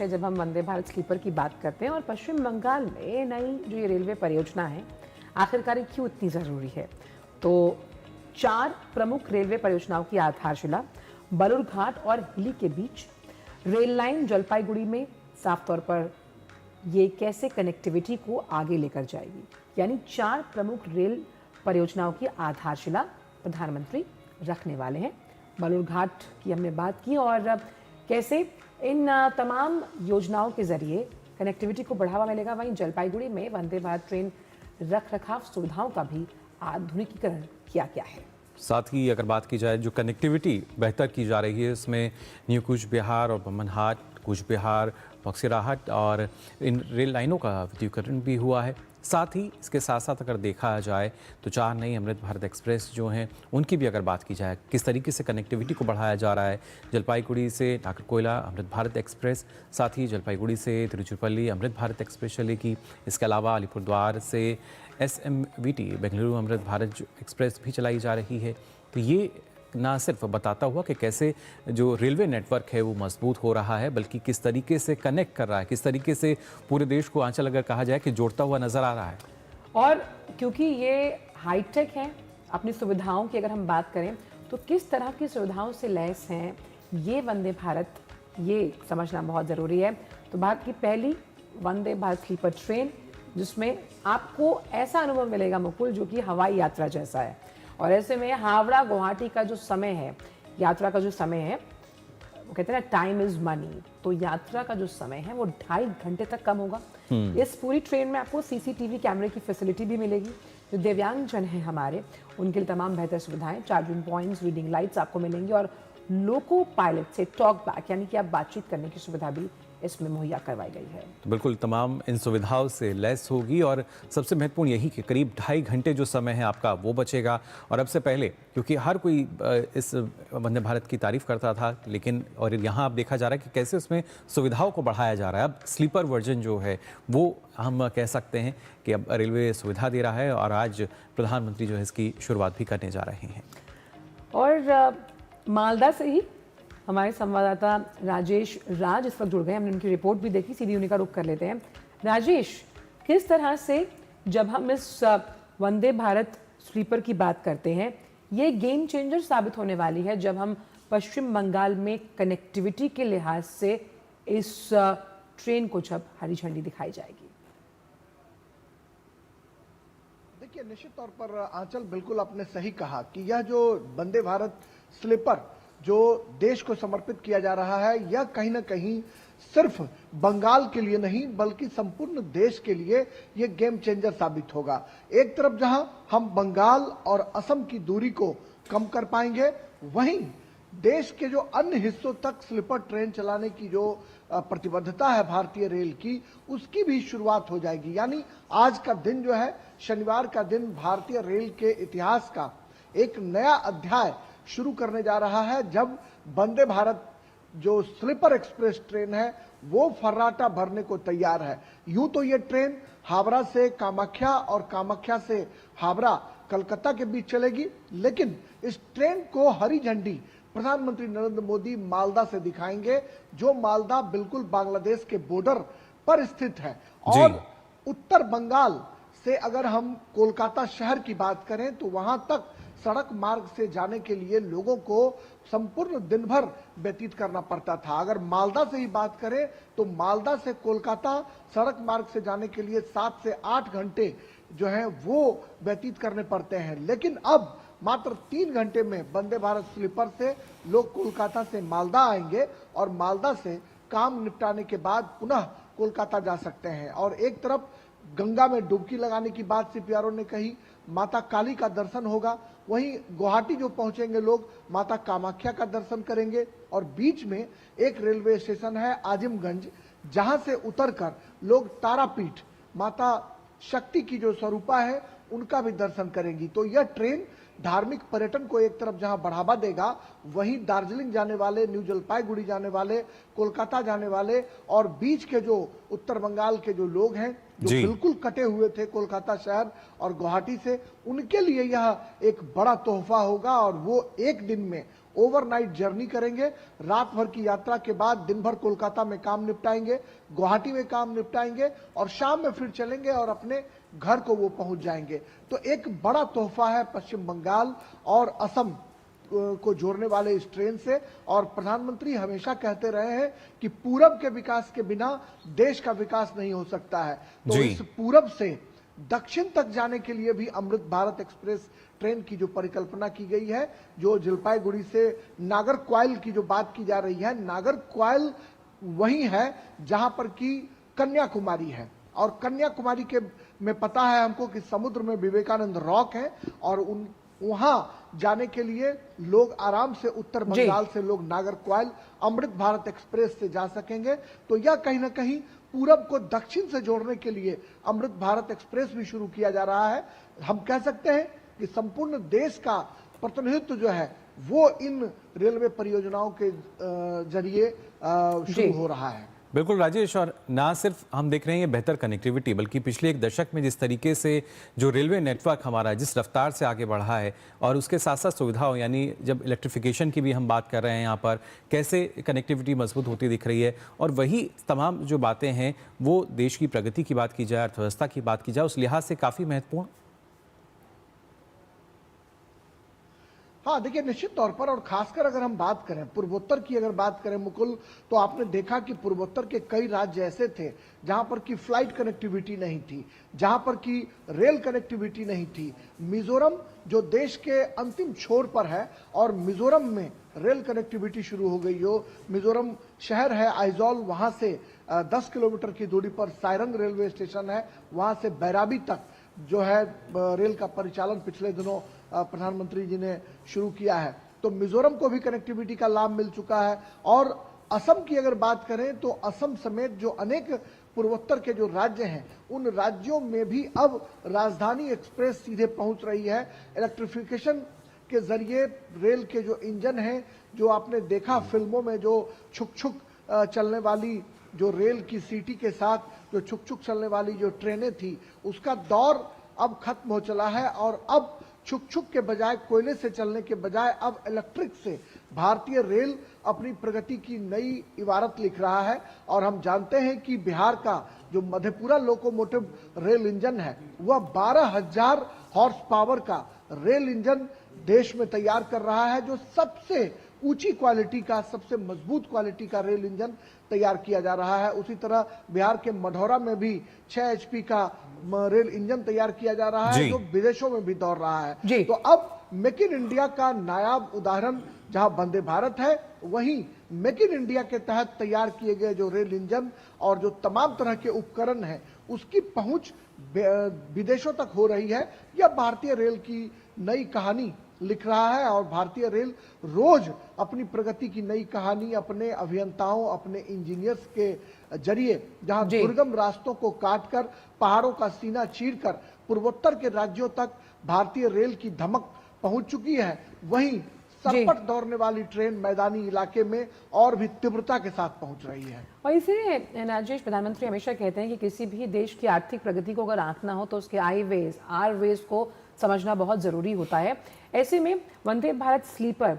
है जब हम वंदे भारत स्लीपर की बात करते हैं और पश्चिम बंगाल में नई जो ये रेलवे परियोजना है आखिरकार ये क्यों इतनी ज़रूरी है। तो 4 प्रमुख रेलवे परियोजनाओं की आधारशिला बलूरघाट और हिली के बीच रेल लाइन जलपाईगुड़ी में साफ तौर पर ये कैसे कनेक्टिविटी को आगे लेकर जाएगी, यानी 4 प्रमुख रेल परियोजनाओं की आधारशिला प्रधानमंत्री रखने वाले हैं। बलूरघाट की हमने बात की और कैसे इन तमाम योजनाओं के जरिए कनेक्टिविटी को बढ़ावा मिलेगा, वहीं जलपाईगुड़ी में वंदे भारत ट्रेन रख रखाव सुविधाओं का भी आधुनिकीकरण किया गया है। साथ ही अगर बात की जाए जो कनेक्टिविटी बेहतर की जा रही है, इसमें न्यू कूच बिहार और बमनहाट, कूच बिहार, बक्सीराहट और इन रेल लाइनों का विद्युतीकरण भी हुआ है। साथ ही इसके साथ साथ अगर देखा जाए तो 4 नई अमृत भारत एक्सप्रेस जो हैं उनकी भी अगर बात की जाए, किस तरीके से कनेक्टिविटी को बढ़ाया जा रहा है। जलपाईगुड़ी से नागरकोइला अमृत भारत एक्सप्रेस, साथ ही जलपाईगुड़ी से तिरुचिरापल्ली अमृत भारत एक्सप्रेस चलेगी। इसके अलावा अलीपुरद्वार से SMVT बेंगलुरु अमृत भारत एक्सप्रेस भी चलाई जा रही है। तो ये ना सिर्फ बताता हुआ कि कैसे जो रेलवे नेटवर्क है वो मजबूत हो रहा है, बल्कि किस तरीके से कनेक्ट कर रहा है, किस तरीके से पूरे देश को आंचल अगर कहा जाए कि जोड़ता हुआ नजर आ रहा है। और क्योंकि ये हाईटेक है, अपनी सुविधाओं की अगर हम बात करें तो किस तरह की सुविधाओं से लैस हैं ये वंदे भारत, ये समझना बहुत ज़रूरी है। तो भारत की पहली वंदे भारत स्लीपर ट्रेन जिसमें आपको ऐसा अनुभव मिलेगा मुकुल जो कि हवाई यात्रा जैसा है। और ऐसे में हावड़ा गुवाहाटी का जो समय है, यात्रा का जो समय है, वो कहते हैं ना टाइम इज मनी, तो यात्रा का जो समय है वो 2.5 घंटे तक कम होगा। इस पूरी ट्रेन में आपको CCTV कैमरे की फैसिलिटी भी मिलेगी। जो दिव्यांगजन हैं हमारे, उनके लिए तमाम बेहतर सुविधाएं, चार्जिंग पॉइंट्स, रीडिंग लाइट्स आपको मिलेंगी और लोको पायलट से टॉक बैक यानी कि आप बातचीत करने की सुविधा भी इसमें मुहैया करवाई गई है। तो बिल्कुल तमाम इन सुविधाओं से लैस होगी और सबसे महत्वपूर्ण यही कि करीब 2.5 घंटे जो समय है आपका वो बचेगा। और अब से पहले क्योंकि हर कोई इस वंदे भारत की तारीफ करता था, लेकिन और यहाँ अब देखा जा रहा है कि कैसे उसमें सुविधाओं को बढ़ाया जा रहा है। अब स्लीपर वर्जन जो है वो हम कह सकते हैं कि अब रेलवे सुविधा दे रहा है और आज प्रधानमंत्री जो है इसकी शुरुआत भी करने जा रहे हैं। और मालदा से ही हमारे संवाददाता राजेश राज इस वक्त जुड़ गए, हमने उनकी रिपोर्ट भी देखी, सीधी उन्हीं का रुख कर लेते हैं। राजेश, किस तरह से जब हम इस वंदे भारत स्लीपर की बात करते हैं, ये गेम चेंजर साबित होने वाली है जब हम पश्चिम बंगाल में कनेक्टिविटी के लिहाज से इस ट्रेन को जब हरी झंडी दिखाई जाएगी? देखिए, निश्चित तौर पर आंचल बिल्कुल आपने सही कहा कि यह जो वंदे भारत स्लीपर जो देश को समर्पित किया जा रहा है, यह कहीं ना कहीं सिर्फ बंगाल के लिए नहीं बल्कि संपूर्ण देश के लिए यह गेम चेंजर साबित होगा। एक तरफ जहां हम बंगाल और असम की दूरी को कम कर पाएंगे, वहीं देश के जो अन्य हिस्सों तक स्लीपर ट्रेन चलाने की जो प्रतिबद्धता है भारतीय रेल की, उसकी भी शुरुआत हो जाएगी। यानी आज का दिन जो है, शनिवार का दिन, भारतीय रेल के इतिहास का एक नया अध्याय शुरू करने जा रहा है, जब वंदे भारत जो स्लीपर एक्सप्रेस ट्रेन है वो फर्राटा भरने को तैयार है। यूं तो ये ट्रेन हावड़ा से कामाख्या और कामाख्या से हावड़ा कलकत्ता के बीच चलेगी, लेकिन इस ट्रेन को हरी झंडी प्रधानमंत्री नरेंद्र मोदी मालदा से दिखाएंगे, जो मालदा बिल्कुल बांग्लादेश के बॉर्डर पर स्थित है। और उत्तर बंगाल से अगर हम कोलकाता शहर की बात करें तो वहां तक सड़क मार्ग से जाने के लिए लोगों को संपूर्ण दिन भर व्यतीत करना पड़ता था। अगर मालदा से ही बात करें तो मालदा से कोलकाता सड़क मार्ग से जाने के लिए 7 से 8 घंटे जो है वो व्यतीत करने पड़ते हैं, लेकिन अब मात्र 3 घंटे में वंदे भारत स्लीपर से लोग कोलकाता से मालदा आएंगे और मालदा से काम निपटाने के बाद पुनः कोलकाता जा सकते हैं। और एक तरफ गंगा में डुबकी लगाने की बात CPRO ने कही, माता काली का दर्शन होगा, वहीं गुवाहाटी जो पहुंचेंगे लोग माता कामाख्या का दर्शन करेंगे और बीच में एक रेलवे स्टेशन है आजिमगंज, जहां से उतरकर लोग तारापीठ माता शक्ति की जो स्वरूपा है उनका भी दर्शन करेंगी। तो यह ट्रेन धार्मिक पर्यटन को एक तरफ जहां बढ़ावा देगा, वहीं दार्जिलिंग जाने वाले, न्यू जलपाईगुड़ी जाने वाले, कोलकाता जाने वाले और बीच के जो उत्तर बंगाल के जो लोग हैं जो बिल्कुल कटे हुए थे कोलकाता शहर और गुवाहाटी से, उनके लिए यह एक बड़ा तोहफा होगा और वो एक दिन में ओवरनाइट जर्नी करेंगे, रात भर की यात्रा के बाद दिन भर कोलकाता में काम निपटाएंगे, गुवाहाटी में काम निपटाएंगे और शाम में फिर चलेंगे और अपने घर को वो पहुंच जाएंगे। तो एक बड़ा तोहफा है पश्चिम बंगाल और असम को जोड़ने वाले इस ट्रेन से। और प्रधानमंत्री हमेशा कहते रहे हैं कि पूरब के विकास के बिना देश का विकास नहीं हो सकता है। तो इस पूरब से दक्षिण तक जाने के लिए भी अमृत भारत एक्सप्रेस ट्रेन की जो परिकल्पना की गई है, जो जलपाईगुड़ी से नागरकोइल की जो बात की जा रही है, नागरकोइल वही है जहां पर कि कन्याकुमारी है। और कन्याकुमारी के में पता है हमको कि समुद्र में विवेकानंद रॉक है और वहां जाने के लिए लोग आराम से उत्तर बंगाल से लोग नागरकोइल अमृत भारत एक्सप्रेस से जा सकेंगे। तो यह कहीं ना कहीं पूरब को दक्षिण से जोड़ने के लिए अमृत भारत एक्सप्रेस भी शुरू किया जा रहा है। हम कह सकते हैं कि संपूर्ण देश का प्रतिनिधित्व जो है वो इन रेलवे परियोजनाओं के जरिए शुरू हो रहा है। बिल्कुल राजेश, और ना सिर्फ हम देख रहे हैं ये बेहतर कनेक्टिविटी, बल्कि पिछले एक दशक में जिस तरीके से जो रेलवे नेटवर्क हमारा जिस रफ्तार से आगे बढ़ा है और उसके साथ साथ सुविधाओं, यानी जब इलेक्ट्रिफिकेशन की भी हम बात कर रहे हैं यहाँ पर, कैसे कनेक्टिविटी मजबूत होती दिख रही है। और वही तमाम जो बातें हैं वो देश की प्रगति की बात की जाए, अर्थव्यवस्था की बात की जाए, उस लिहाज से काफ़ी महत्वपूर्ण। हाँ देखिए, निश्चित तौर पर, और खासकर अगर हम बात करें पूर्वोत्तर की, अगर बात करें मुकुल, तो आपने देखा कि पूर्वोत्तर के कई राज्य ऐसे थे जहां पर की फ्लाइट कनेक्टिविटी नहीं थी, जहां पर की रेल कनेक्टिविटी नहीं थी। मिजोरम जो देश के अंतिम छोर पर है और मिजोरम में रेल कनेक्टिविटी शुरू हो गई हो। मिजोरम शहर है आइजॉल, वहां से 10 किलोमीटर की दूरी पर सायरंग रेलवे स्टेशन है, वहां से बैराबी तक जो है रेल का परिचालन पिछले दिनों प्रधानमंत्री जी ने शुरू किया है। तो मिजोरम को भी कनेक्टिविटी का लाभ मिल चुका है। और असम की अगर बात करें तो असम समेत जो अनेक पूर्वोत्तर के जो राज्य हैं उन राज्यों में भी अब राजधानी एक्सप्रेस सीधे पहुंच रही है। इलेक्ट्रिफिकेशन के जरिए रेल के जो इंजन हैं, जो आपने देखा फिल्मों में, जो छुक छुक चलने वाली जो रेल की सीटी के साथ जो छुक छुक चलने वाली जो ट्रेनें थी, उसका दौर अब खत्म हो चला है। और अब छुक छुक के बजाय, कोयले से चलने के बजाय अब इलेक्ट्रिक से भारतीय रेल अपनी प्रगति की नई इबारत लिख रहा है। और हम जानते हैं कि बिहार का जो मधेपुरा लोकोमोटिव रेल इंजन है वह 12,000 हॉर्स पावर का रेल इंजन देश में तैयार कर रहा है, जो सबसे ऊंची क्वालिटी का, सबसे मजबूत क्वालिटी का रेल इंजन तैयार किया जा रहा है। उसी तरह बिहार के मढ़ौरा में भी 6 HP का रेल इंजन तैयार किया जा रहा है, जो विदेशों में भी दौड़ रहा है। तो अब मेक इन इंडिया का नायाब उदाहरण जहां वंदे भारत है, वहीं मेक इन इंडिया के तहत तैयार किए गए जो रेल इंजन और जो तमाम तरह के उपकरण हैं, उसकी पहुंच विदेशों तक हो रही है। यह भारतीय रेल की नई कहानी लिख रहा है। और भारतीय रेल रोज अपनी प्रगति की नई कहानी अपने अभियंताओं, अपने इंजीनियर्स के जरिए, जहां दुर्गम रास्तों को काटकर, पहाड़ों का सीना चीरकर पूर्वोत्तर के राज्यों तक भारतीय रेल की धमक पहुंच चुकी है, वहीं सरपट दौड़ने वाली ट्रेन मैदानी इलाके में और भी तीव्रता के साथ पहुंच रही है। और इसीलिए राजेश, प्रधानमंत्री हमेशा कहते हैं कि किसी भी देश की आर्थिक प्रगति को अगर आंकना हो तो उसके आई वेज, आर वेज को समझना बहुत ज़रूरी होता है। ऐसे में वंदे भारत स्लीपर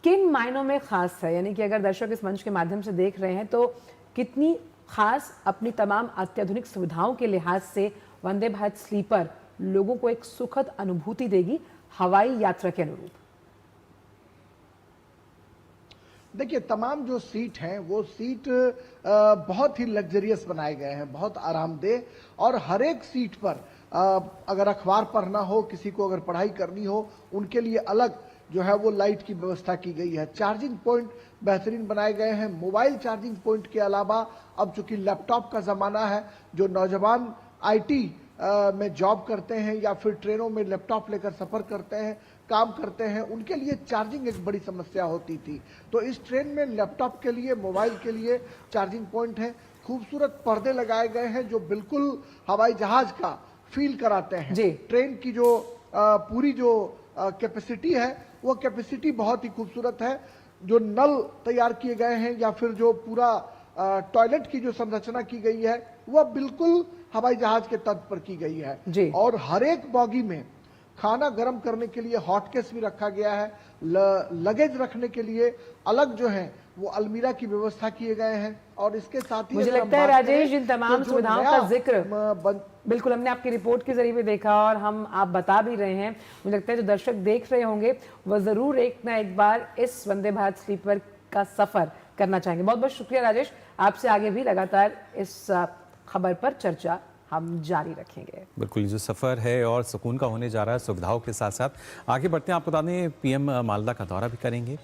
किन मायनों में खास है, यानी कि अगर दर्शक इस मंच के माध्यम से देख रहे हैं तो कितनी खास अपनी तमाम अत्याधुनिक सुविधाओं के लिहाज से वंदे भारत स्लीपर लोगों को एक सुखद अनुभूति देगी हवाई यात्रा के अनुरूप? देखिए, तमाम जो सीट हैं वो सीट बहुत ही लग्जरियस बनाए गए हैं, बहुत आरामदेह। और हर एक सीट पर अगर अखबार पढ़ना हो, किसी को अगर पढ़ाई करनी हो, उनके लिए अलग जो है वो लाइट की व्यवस्था की गई है। चार्जिंग पॉइंट बेहतरीन बनाए गए हैं। मोबाइल चार्जिंग पॉइंट के अलावा अब चूंकि लैपटॉप का ज़माना है, जो नौजवान IT में जॉब करते हैं या फिर ट्रेनों में लैपटॉप लेकर सफ़र करते हैं, काम करते हैं, उनके लिए चार्जिंग एक बड़ी समस्या होती थी। तो इस ट्रेन में लैपटॉप के लिए, मोबाइल के लिए चार्जिंग पॉइंट है। खूबसूरत पर्दे लगाए गए हैं जो बिल्कुल हवाई जहाज का फील कराते हैं। ट्रेन की जो पूरी जो कैपेसिटी है वो कैपेसिटी बहुत ही खूबसूरत है। जो नल तैयार किए गए हैं या फिर जो पूरा टॉयलेट की जो संरचना की गई है वह बिल्कुल हवाई जहाज के तट पर की गई है। और हर एक बॉगी में खाना गर्म करने के लिए हॉटकेस भी रखा गया है, लगेज रखने के लिए अलग जो है वो अलमीरा की व्यवस्था किए गए हैं। और इसके साथ ही मुझे अगर हम लगता है बात राजेश करें इन तमाम तो जो सुविधाओं नया का जिक्र बन- बिल्कुल हमने आपकी रिपोर्ट के जरिए भी देखा और हम आप बता भी रहे हैं। मुझे लगता है जो दर्शक देख रहे होंगे वह जरूर एक ना एक बार इस वंदे भारत स्लीपर का सफर करना चाहेंगे। बहुत बहुत शुक्रिया राजेश, आपसे आगे भी लगातार इस खबर पर चर्चा हम जारी रखेंगे। बिल्कुल, जो सफ़र है और सुकून का होने जा रहा है सुविधाओं के साथ साथ। आगे बढ़ते हैं, आपको बता दें पीएम मालदा का दौरा भी करेंगे।